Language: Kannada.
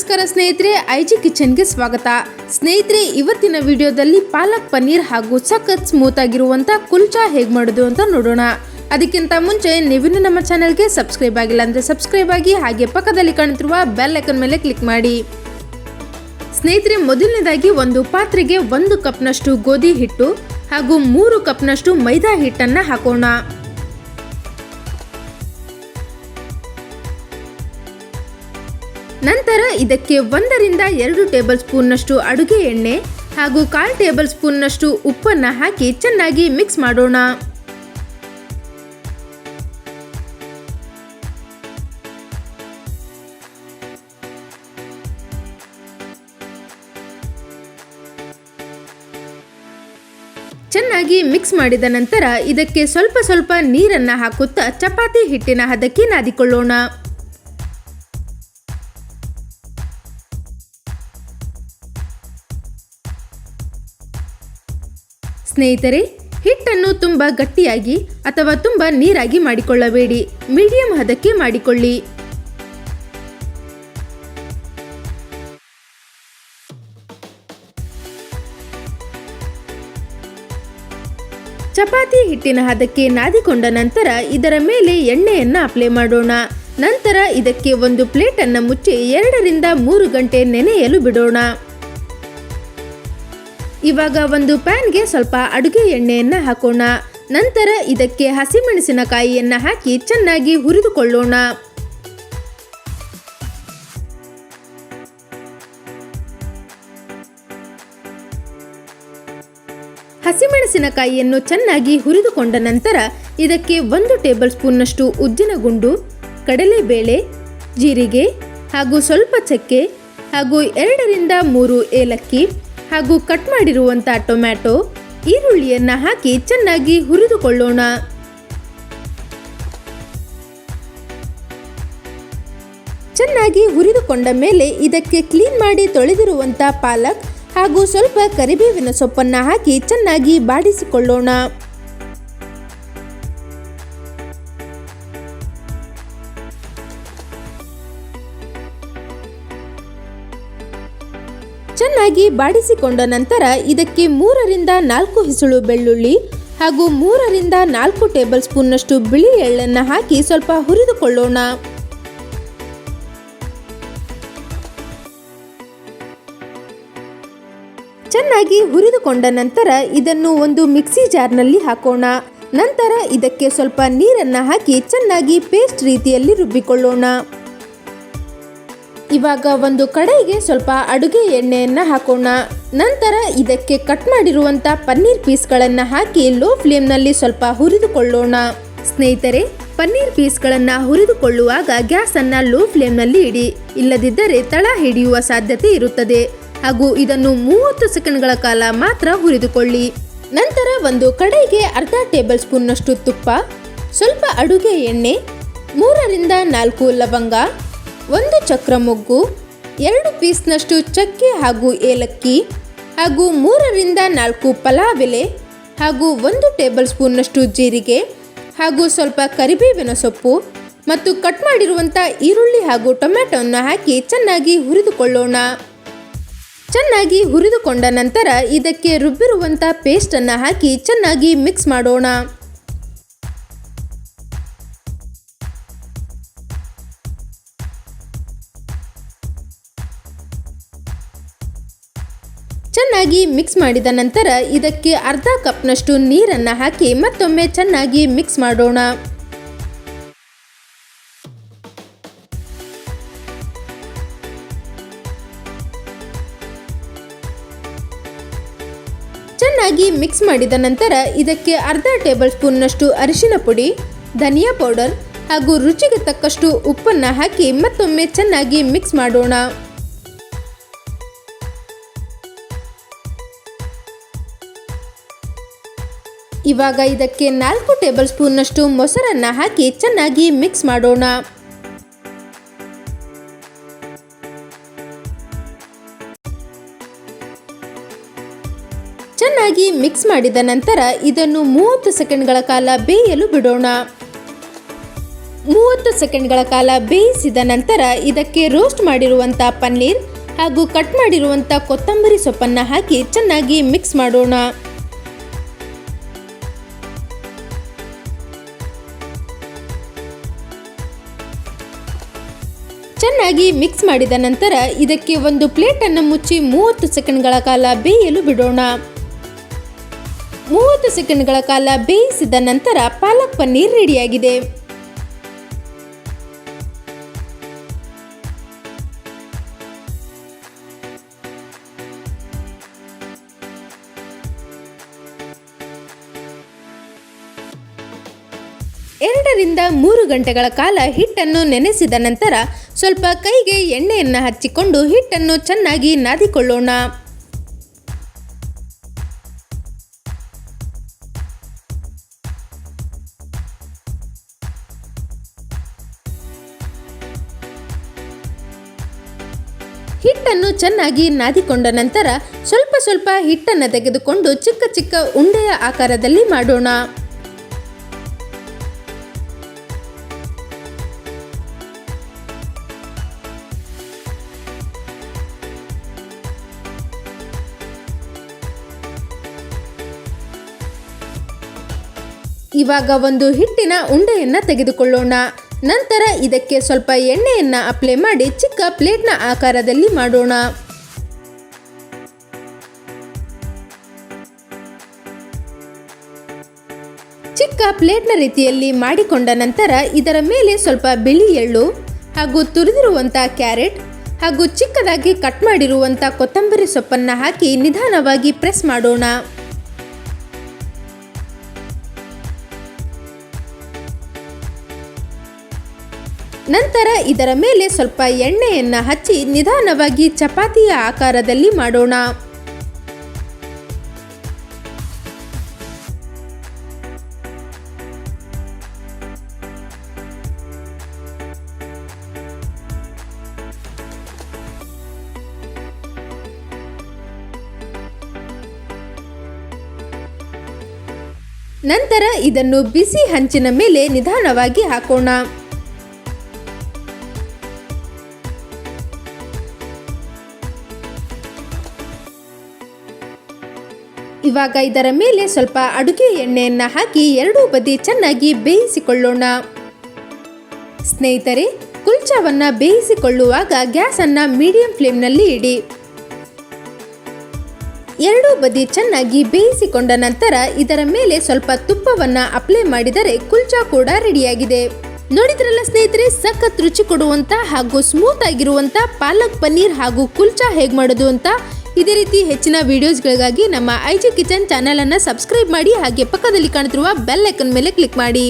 ನಮಸ್ಕಾರ ಸ್ನೇಹಿತರೆ, ಐಜಿ ಕಿಚನ್ಗೆ ಸ್ವಾಗತ. ಸ್ನೇಹಿತರೆ, ಇವತ್ತಿನ ವಿಡಿಯೋದಲ್ಲಿ ಪಾಲಕ್ ಪನ್ನೀರ್ ಹಾಗೂ ಸಖತ್ ಸ್ಮೂತ್ ಆಗಿರುವಂತ ಕುಲ್ಚಾ ಹೇಗೆ ಮಾಡೋದು ಅಂತ ನೋಡೋಣ. ಅದಕ್ಕಿಂತ ಮುಂಚೆ ನೀವಿನ್ನೂ ನಮ್ಮ ಚಾನೆಲ್ಗೆ ಸಬ್ಸ್ಕ್ರೈಬ್ ಆಗಿಲ್ಲ ಅಂದ್ರೆ ಸಬ್ಸ್ಕ್ರೈಬ್ ಆಗಿ, ಹಾಗೆ ಪಕ್ಕದಲ್ಲಿ ಕಾಣುತ್ತಿರುವ ಬೆಲ್ ಐಕಾನ್ ಮೇಲೆ ಕ್ಲಿಕ್ ಮಾಡಿ. ಸ್ನೇಹಿತರೆ, ಮೊದಲನೇದಾಗಿ ಒಂದು ಪಾತ್ರೆಗೆ 1 ಕಪ್ನಷ್ಟು ಗೋಧಿ ಹಿಟ್ಟು ಹಾಗೂ 3 ಕಪ್ನಷ್ಟು ಮೈದಾ ಹಿಟ್ಟನ್ನು ಹಾಕೋಣ. ನಂತರ ಇದಕ್ಕೆ 1 ರಿಂದ 2 ಟೇಬಲ್ ಸ್ಪೂನ್ನಷ್ಟು ಅಡುಗೆ ಎಣ್ಣೆ ಹಾಗೂ 1/4 ಟೇಬಲ್ ಸ್ಪೂನ್ನಷ್ಟು ಉಪ್ಪನ್ನು ಹಾಕಿ ಚೆನ್ನಾಗಿ ಮಿಕ್ಸ್ ಮಾಡೋಣ. ಚೆನ್ನಾಗಿ ಮಿಕ್ಸ್ ಮಾಡಿದ ನಂತರ ಇದಕ್ಕೆ ಸ್ವಲ್ಪ ಸ್ವಲ್ಪ ನೀರನ್ನು ಹಾಕುತ್ತಾ ಚಪಾತಿ ಹಿಟ್ಟಿನ ಹದಕ್ಕೆ ನಾದಿಕೊಳ್ಳೋಣ. ಸ್ನೇಹಿತರೆ, ಹಿಟ್ಟನ್ನು ತುಂಬ ಗಟ್ಟಿಯಾಗಿ ಅಥವಾ ತುಂಬ ನೀರಾಗಿ ಮಾಡಿಕೊಳ್ಳಬೇಡಿ, ಮೀಡಿಯಂ ಹದಕ್ಕೆ ಮಾಡಿಕೊಳ್ಳಿ. ಚಪಾತಿ ಹಿಟ್ಟಿನ ಹದಕ್ಕೆ ನಾದಿಕೊಂಡ ನಂತರ ಇದರ ಮೇಲೆ ಎಣ್ಣೆಯನ್ನು ಅಪ್ಲೈ ಮಾಡೋಣ. ನಂತರ ಇದಕ್ಕೆ ಒಂದು ಪ್ಲೇಟನ್ನು ಮುಚ್ಚಿ 2 ರಿಂದ 3 ಗಂಟೆ ನೆನೆಯಲು ಬಿಡೋಣ. ಇವಾಗ ಒಂದು ಪ್ಯಾನ್ಗೆ ಸ್ವಲ್ಪ ಅಡುಗೆ ಎಣ್ಣೆಯನ್ನು ಹಾಕೋಣ. ನಂತರ ಇದಕ್ಕೆ ಹಸಿಮೆಣಸಿನಕಾಯಿಯನ್ನು ಹಾಕಿ ಚೆನ್ನಾಗಿ ಹುರಿದುಕೊಳ್ಳೋಣ. ಹಸಿಮೆಣಸಿನಕಾಯಿಯನ್ನು ಚೆನ್ನಾಗಿ ಹುರಿದುಕೊಂಡ ನಂತರ ಇದಕ್ಕೆ 1 ಟೇಬಲ್ ಸ್ಪೂನ್ನಷ್ಟು ಉದ್ದಿನಗುಂಡು, ಕಡಲೆಬೇಳೆ, ಜೀರಿಗೆ ಹಾಗೂ ಸ್ವಲ್ಪ ಚಕ್ಕೆ ಹಾಗೂ 2 ರಿಂದ 3 ಏಲಕ್ಕಿ ಹಾಗೂ ಕಟ್ ಮಾಡಿರುವಂಥ ಟೊಮ್ಯಾಟೊ, ಈರುಳ್ಳಿಯನ್ನು ಹಾಕಿ ಚೆನ್ನಾಗಿ ಹುರಿದುಕೊಳ್ಳೋಣ. ಚೆನ್ನಾಗಿ ಹುರಿದುಕೊಂಡ ಮೇಲೆ ಇದಕ್ಕೆ ಕ್ಲೀನ್ ಮಾಡಿ ತೊಳೆದಿರುವಂಥ ಪಾಲಕ್ ಹಾಗೂ ಸ್ವಲ್ಪ ಕರಿಬೇವಿನ ಸೊಪ್ಪನ್ನು ಹಾಕಿ ಚೆನ್ನಾಗಿ ಬಾಡಿಸಿಕೊಳ್ಳೋಣ. ಚೆನ್ನಾಗಿ ಬಾಡಿಸಿಕೊಂಡ ನಂತರ ಇದಕ್ಕೆ 3 ರಿಂದ 4 ಹಿಸುಳು ಬೆಳ್ಳುಳ್ಳಿ ಹಾಗೂ 3 ರಿಂದ 4 ಟೇಬಲ್ ಸ್ಪೂನ್ನಷ್ಟು ಬಿಳಿ ಎಳ್ಳನ್ನು ಹಾಕಿ ಸ್ವಲ್ಪ ಹುರಿದುಕೊಳ್ಳೋಣ. ಚೆನ್ನಾಗಿ ಹುರಿದುಕೊಂಡ ನಂತರ ಇದನ್ನು ಒಂದು ಮಿಕ್ಸಿ ಜಾರ್ನಲ್ಲಿ ಹಾಕೋಣ. ನಂತರ ಇದಕ್ಕೆ ಸ್ವಲ್ಪ ನೀರನ್ನು ಹಾಕಿ ಚೆನ್ನಾಗಿ ಪೇಸ್ಟ್ ರೀತಿಯಲ್ಲಿ ರುಬ್ಬಿಕೊಳ್ಳೋಣ. ಇವಾಗ ಒಂದು ಕಡಾಯಿಗೆ ಸ್ವಲ್ಪ ಅಡುಗೆ ಎಣ್ಣೆಯನ್ನು ಹಾಕೋಣ. ನಂತರ ಇದಕ್ಕೆ ಕಟ್ ಮಾಡಿರುವಂಥ ಪನ್ನೀರ್ ಪೀಸ್ಗಳನ್ನು ಹಾಕಿ ಲೋ ಫ್ಲೇಮ್ನಲ್ಲಿ ಸ್ವಲ್ಪ ಹುರಿದುಕೊಳ್ಳೋಣ. ಸ್ನೇಹಿತರೆ, ಪನ್ನೀರ್ ಪೀಸ್ಗಳನ್ನು ಹುರಿದುಕೊಳ್ಳುವಾಗ ಗ್ಯಾಸನ್ನು ಲೋ ಫ್ಲೇಮ್ನಲ್ಲಿ ಇಡಿ, ಇಲ್ಲದಿದ್ದರೆ ತಳ ಹಿಡಿಯುವ ಸಾಧ್ಯತೆ ಇರುತ್ತದೆ. ಹಾಗೂ ಇದನ್ನು 30 ಸೆಕೆಂಡ್ಗಳ ಕಾಲ ಮಾತ್ರ ಹುರಿದುಕೊಳ್ಳಿ. ನಂತರ ಒಂದು ಕಡಾಯಿಗೆ ಅರ್ಧ ಟೇಬಲ್ ಸ್ಪೂನ್ನಷ್ಟು ತುಪ್ಪ, ಸ್ವಲ್ಪ ಅಡುಗೆ ಎಣ್ಣೆ, 3 ರಿಂದ 4 ಲವಂಗ, 1 ಚಕ್ರ ಮೊಗ್ಗು, 2 ಪೀಸ್ನಷ್ಟು ಚಕ್ಕೆ ಹಾಗೂ ಏಲಕ್ಕಿ ಹಾಗೂ 3 ರಿಂದ 4 ಪಲಾವ್ ಎಲೆ ಹಾಗೂ 1 ಟೇಬಲ್ ಸ್ಪೂನ್ನಷ್ಟು ಜೀರಿಗೆ ಹಾಗೂ ಸ್ವಲ್ಪ ಕರಿಬೇವಿನ ಸೊಪ್ಪು ಮತ್ತು ಕಟ್ ಮಾಡಿರುವಂಥ ಈರುಳ್ಳಿ ಹಾಗೂ ಟೊಮ್ಯಾಟೊವನ್ನು ಹಾಕಿ ಚೆನ್ನಾಗಿ ಹುರಿದುಕೊಳ್ಳೋಣ. ಚೆನ್ನಾಗಿ ಹುರಿದುಕೊಂಡ ನಂತರ ಇದಕ್ಕೆ ರುಬ್ಬಿರುವಂಥ ಪೇಸ್ಟನ್ನು ಹಾಕಿ ಚೆನ್ನಾಗಿ ಮಿಕ್ಸ್ ಮಾಡೋಣ. ಚೆನ್ನಾಗಿ ಮಿಕ್ಸ್ ಮಾಡಿದ ನಂತರ ಇದಕ್ಕೆ ಅರ್ಧ ಕಪ್ನಷ್ಟು ನೀರನ್ನು ಹಾಕಿ ಮತ್ತೊಮ್ಮೆ ಚೆನ್ನಾಗಿ ಮಿಕ್ಸ್ ಮಾಡೋಣ. ಚೆನ್ನಾಗಿ ಮಿಕ್ಸ್ ಮಾಡಿದ ನಂತರ ಇದಕ್ಕೆ ಅರ್ಧ ಟೇಬಲ್ ಸ್ಪೂನ್ನಷ್ಟು ಅರಿಶಿನ ಪುಡಿ, ಧನಿಯಾ ಪೌಡರ್ ಹಾಗೂ ರುಚಿಗೆ ತಕ್ಕಷ್ಟು ಉಪ್ಪನ್ನು ಹಾಕಿ ಮತ್ತೊಮ್ಮೆ ಚೆನ್ನಾಗಿ ಮಿಕ್ಸ್ ಮಾಡೋಣ. ಇವಾಗ ಇದಕ್ಕೆ 4 ಟೇಬಲ್ ಸ್ಪೂನ್ನಷ್ಟು ಮೊಸರನ್ನು ಹಾಕಿ ಚೆನ್ನಾಗಿ ಮಿಕ್ಸ್ ಮಾಡೋಣ. ಚೆನ್ನಾಗಿ ಮಿಕ್ಸ್ ಮಾಡಿದ ನಂತರ ಇದನ್ನು 30 ಸೆಕೆಂಡ್ಗಳ ಕಾಲ ಬೇಯಲು ಬಿಡೋಣ. 30 ಸೆಕೆಂಡ್ಗಳ ಕಾಲ ಬೇಯಿಸಿದ ನಂತರ ಇದಕ್ಕೆ ರೋಸ್ಟ್ ಮಾಡಿರುವಂಥ ಪನ್ನೀರ್ ಹಾಗೂ ಕಟ್ ಮಾಡಿರುವಂಥ ಕೊತ್ತಂಬರಿ ಸೊಪ್ಪನ್ನು ಹಾಕಿ ಚೆನ್ನಾಗಿ ಮಿಕ್ಸ್ ಮಾಡೋಣ. ಚೆನ್ನಾಗಿ ಮಿಕ್ಸ್ ಮಾಡಿದ ನಂತರ ಇದಕ್ಕೆ ಒಂದು ಪ್ಲೇಟನ್ನು ಮುಚ್ಚಿ 30 ಸೆಕೆಂಡ್ಗಳ ಕಾಲ ಬೇಯಲು ಬಿಡೋಣ. 30 ಸೆಕೆಂಡ್ಗಳ ಕಾಲ ಬೇಯಿಸಿದ ನಂತರ ಪಾಲಕ್ ಪನ್ನೀರ್ ರೆಡಿಯಾಗಿದೆ. ಎರಡರಿಂದ 3 ಗಂಟೆಗಳ ಕಾಲ ಹಿಟ್ಟನ್ನು ನೆನೆಸಿದ ನಂತರ ಸ್ವಲ್ಪ ಕೈಗೆ ಎಣ್ಣೆಯನ್ನು ಹಚ್ಚಿಕೊಂಡು ಹಿಟ್ಟನ್ನು ಚೆನ್ನಾಗಿ ನಾದಿಕೊಳ್ಳೋಣ. ಹಿಟ್ಟನ್ನು ಚೆನ್ನಾಗಿ ನಾದಿಕೊಂಡ ನಂತರ ಸ್ವಲ್ಪ ಹಿಟ್ಟನ್ನು ತೆಗೆದುಕೊಂಡು ಚಿಕ್ಕ ಚಿಕ್ಕ ಉಂಡೆಯ ಆಕಾರದಲ್ಲಿ ಮಾಡೋಣ. ಇವಾಗ ಒಂದು ಹಿಟ್ಟಿನ ಉಂಡೆಯನ್ನು ತೆಗೆದುಕೊಳ್ಳೋಣ. ನಂತರ ಇದಕ್ಕೆ ಸ್ವಲ್ಪ ಎಣ್ಣೆಯನ್ನು ಅಪ್ಲೈ ಮಾಡಿ ಚಿಕ್ಕ ಪ್ಲೇಟ್ನ ಆಕಾರದಲ್ಲಿ ಮಾಡೋಣ. ಚಿಕ್ಕ ಪ್ಲೇಟ್ನ ರೀತಿಯಲ್ಲಿ ಮಾಡಿಕೊಂಡ ನಂತರ ಇದರ ಮೇಲೆ ಸ್ವಲ್ಪ ಬಿಳಿ ಎಳ್ಳು ಹಾಗೂ ತುರಿದಿರುವಂಥ ಕ್ಯಾರೆಟ್ ಹಾಗೂ ಚಿಕ್ಕದಾಗಿ ಕಟ್ ಮಾಡಿರುವಂಥ ಕೊತ್ತಂಬರಿ ಸೊಪ್ಪನ್ನು ಹಾಕಿ ನಿಧಾನವಾಗಿ ಪ್ರೆಸ್ ಮಾಡೋಣ. ನಂತರ ಇದರ ಮೇಲೆ ಸ್ವಲ್ಪ ಎಣ್ಣೆಯನ್ನು ಹಚ್ಚಿ ನಿಧಾನವಾಗಿ ಚಪಾತಿಯ ಆಕಾರದಲ್ಲಿ ಮಾಡೋಣ. ನಂತರ ಇದನ್ನು ಬಿಸಿ ಹಂಚಿನ ಮೇಲೆ ನಿಧಾನವಾಗಿ ಹಾಕೋಣ. ಇವಾಗ ಇದರ ಮೇಲೆ ಸ್ವಲ್ಪ ಅಡುಗೆ ಎಣ್ಣೆಯನ್ನು ಹಾಕಿ ಎರಡೂ ಬದಿ ಚೆನ್ನಾಗಿ ಬೇಯಿಸಿಕೊಳ್ಳೋಣ. ಸ್ನೇಹಿತರೆ, ಕುಲ್ಚಾವನ್ನು ಬೇಯಿಸಿಕೊಳ್ಳುವಾಗ ಗ್ಯಾಸನ್ನು ಮೀಡಿಯಂ ಫ್ಲೇಮ್ನಲ್ಲಿ ಇಡಿ. ಎರಡೂ ಬದಿ ಚೆನ್ನಾಗಿ ಬೇಯಿಸಿಕೊಂಡ ನಂತರ ಇದರ ಮೇಲೆ ಸ್ವಲ್ಪ ತುಪ್ಪವನ್ನು ಅಪ್ಲೈ ಮಾಡಿದರೆ ಕುಲ್ಚಾ ಕೂಡ ರೆಡಿಯಾಗಿದೆ. ನೋಡಿದ್ರಲ್ಲ ಸ್ನೇಹಿತರೆ, ಸಖತ್ ರುಚಿ ಕೊಡುವಂಥ ಹಾಗೂ ಸ್ಮೂತ್ ಆಗಿರುವಂಥ ಪಾಲಕ್ ಪನ್ನೀರ್ ಹಾಗೂ ಕುಲ್ಚಾ ಹೇಗೆ ಮಾಡೋದು ಅಂತ. ಇದೇ ರೀತಿ ಹೆಚ್ಚಿನ ವಿಡಿಯೋಸ್ಗಳಿಗಾಗಿ ನಮ್ಮ ಐಜಿ ಕಿಚನ್ ಚಾನೆಲ್ ಅನ್ನು ಸಬ್ಸ್ಕ್ರೈಬ್ ಮಾಡಿ, ಹಾಗೆ ಪಕ್ಕದಲ್ಲಿ ಕಾಣುತ್ತಿರುವ ಬೆಲ್ ಐಕಾನ್ ಮೇಲೆ ಕ್ಲಿಕ್ ಮಾಡಿ.